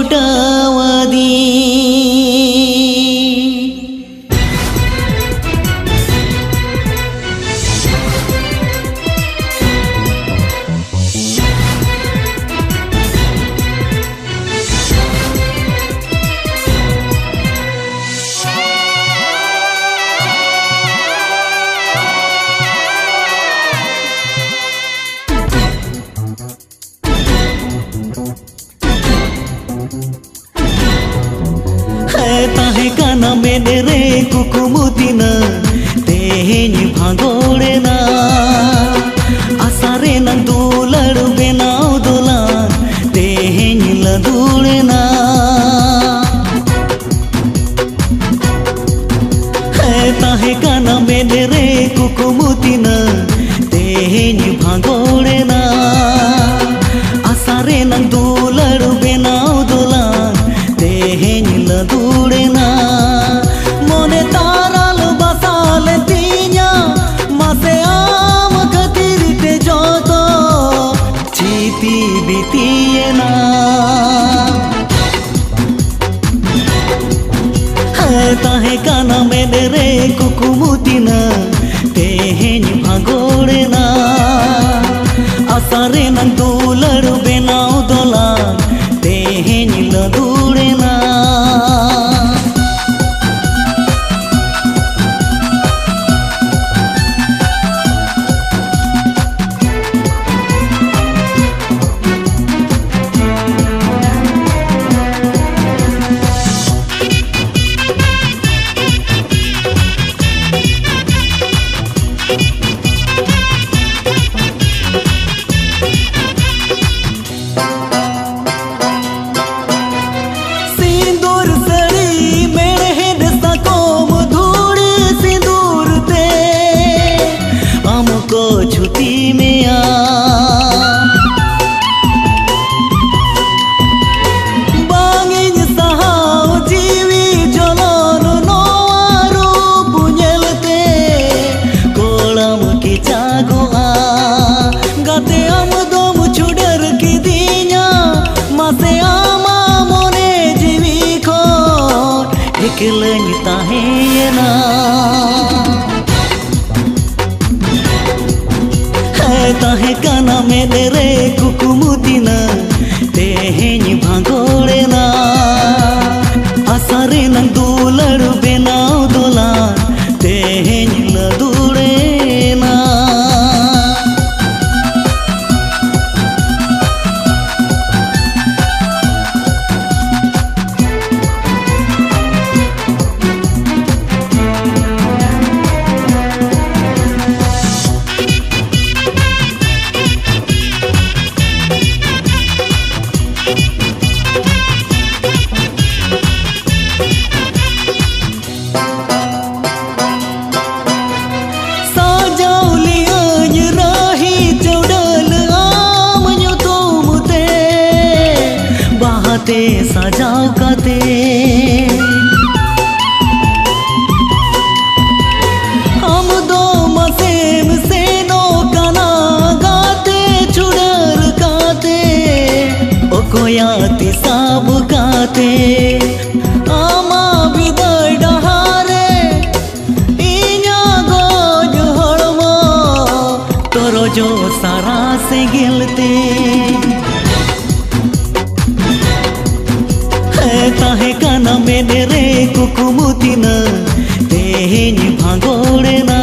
छोटावादी मेरे रे कुकुमुतिना तेहेन भागोड़ेना आसारे नंदुलड़ बेनाव दोला तेहेन लदुड़ेना ताहे काना मेरे रे कुकुमुतिना तेहेन भागोड़ेना आसारे नंदुलड़ बेनाव दोला तेहेन लदुड़ेना ताहे काना मेरे रे कुकुमुतिना तेहेन भागोड़ेना आसारे नंदुलड़ बेनाव दोला तेहेन लदुड़ेना केलनी ताहेना ताहे काना मेरे रे कुकुमुतिना तेहेन भागोड़ेना आसारे नंदुलड़ बेनाव दोला तेहेन लदुड़ेना सजाव काते हम दो मसेम से नो काना गाते छुड़र काते ओ कोयाती साब काते आमा बिदर डहारे इन्या गोज हड़मा तोरो जो सारा से गिलते ताहे काना मेरे रे कुकुमुतिना तेहेन भागोड़ेना।